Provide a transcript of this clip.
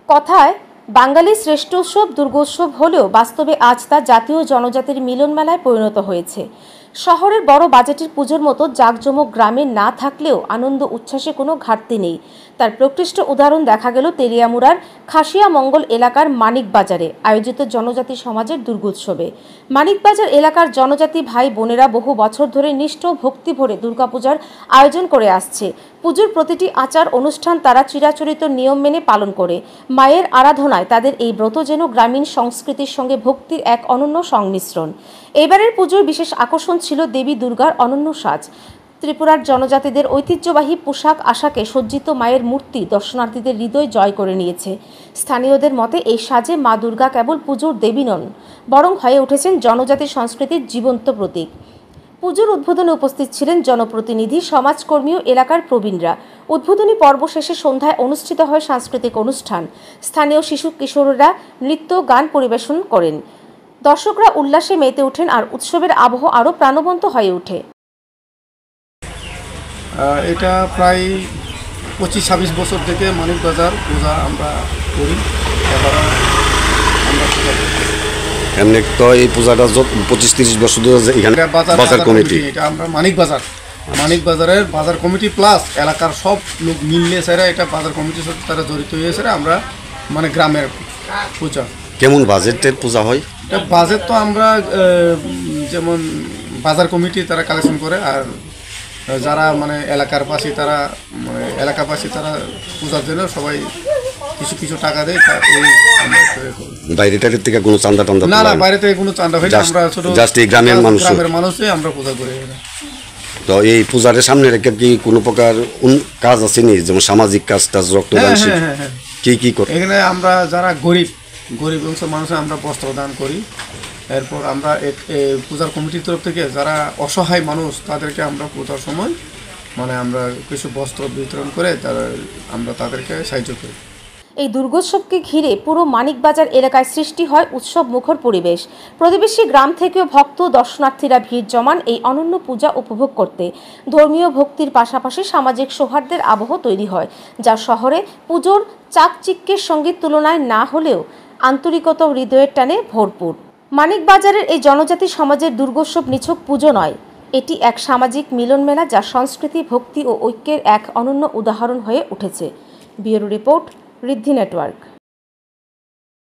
কথায় বাঙালি শ্রেষ্ঠ উৎসব দুর্গোৎসব হলেও বাস্তবে আজ তা জাতীয় জনজাতির মিলন মেলায় পরিণত হয়েছে। শহরের বড় বাজেটের পুজোর মতো জাঁকজমক গ্রামে না থাকলেও আনন্দ উচ্ছ্বাসে কোনো ঘাটতি নেই। তার প্রকৃষ্ট উদাহরণ দেখা গেল তেলিয়ামুড়ার খাসিয়ামঙ্গল এলাকার মানিকবাজারে আয়োজিত জনজাতি সমাজের দুর্গোৎসবে। মানিকবাজার এলাকার জনজাতি ভাই বোনেরা বহু বছর ধরে নিষ্ঠ ভক্তি ভরে দুর্গাপূজার আয়োজন করে আসছে। পুজোর প্রতিটি আচার অনুষ্ঠান তারা চিরাচরিত নিয়ম মেনে পালন করে। মায়ের আরাধনায় তাদের এই ব্রত যেন গ্রামীণ সংস্কৃতির সঙ্গে ভক্তির এক অনন্য সংমিশ্রণ। এবারের পুজোর বিশেষ আকর্ষণ ছিল দেবী দুর্গার অনন্য সাজ। ত্রিপুরার জনজাতিদের ঐতিহ্যবাহী পোশাক আশাকে সজ্জিত মায়ের মূর্তি দর্শনার্থীদের হৃদয় জয় করে নিয়েছে। স্থানীয়দের মতে এই সাজে মা দুর্গা কেবল পুজোর দেবী নন, বরং হয়ে উঠেছেন জনজাতি সংস্কৃতির জীবন্ত প্রতীক। পুজোর উদ্বোধনে উপস্থিত ছিলেন জনপ্রতিনিধি, সমাজকর্মী ও এলাকার প্রবীণরা। উদ্বোধনী পর্ব শেষে সন্ধ্যায় অনুষ্ঠিত হয় সাংস্কৃতিক অনুষ্ঠান। স্থানীয় শিশু কিশোররা নৃত্য গান পরিবেশন করেন। দর্শকরা উল্লাসে মেতে ওঠেন আর উৎসবের আবহ আরও প্রাণবন্ত হয়ে ওঠে। এটা প্রায় 25-26 বছর থেকে মানিকবাজার পূজা আমরা করি। এমনি তো এই পূজাটা 25-30 বছর ধরে এখানে বাজার কমিটি, এটা আমরা মানিকবাজারের বাজার কমিটি প্লাস এলাকার সব লোক মিললে সেরা এটা বাজার কমিটির সাথে তারা জড়িত হয়েছে। আমরা মানে গ্রামের পূজা। কেমন বাজেটের পূজা হয়? এটা বাজেট তো আমরা যেমন বাজার কমিটি তারা কালেকশন করে, আর যারা মানে এলাকাবাসী তারা পূজার জন্য সবাই কিছু টাকা দেয়। বাইরে থেকে কোনো চাঁদা টান্দা? না, বাইরে থেকে কোনো চাঁদা হয় না। আমরা ছোট জাস্ট এই গ্রামের মানুষই আমরা পূজা করি। তো এই পূজার সামনে রেখে কি কোনো প্রকার কাজ আছে নি, যেমন সামাজিক কাজ টাজ, রক্তদান? কি করে এখানে আমরা যারা গরিব অংশের মানুষ আমরা বস্ত্রদান করি। এরপর আমরা পূজার কমিটির তরফ থেকে যারা অসহায় মানুষ তাদেরকে আমরা পূজার সময় মানে আমরা কিছু বস্ত্র বিতরণ করে আমরা তাদেরকে সাহায্য করি। এই দুর্গোৎসবকে ঘিরে পুরো মানিকবাজার এলাকায় সৃষ্টি হয় উৎসব মুখর পরিবেশ। প্রতিবেশী গ্রাম থেকেও ভক্ত দর্শনার্থীরা ভিড় জমান এই অনন্য পূজা উপভোগ করতে। ধর্মীয় ভক্তির পাশাপাশি সামাজিক সৌহার্দ্যের আবহ তৈরি হয়, যা শহরে পুজোর চাকচিক্যের সঙ্গে তুলনায় না হলেও আন্তরিকতা ও হৃদয়ের টানে ভরপুর। মানিকবাজারের এই জনজাতি সমাজের দুর্গোৎসব নিছক পুজো নয়, এটি এক সামাজিক মিলন মেলা যা সংস্কৃতি, ভক্তি ও ঐক্যের এক অনন্য উদাহরণ হয়ে উঠেছে। ব্যুরো রিপোর্ট, ঋদ্ধি নেটওয়ার্ক।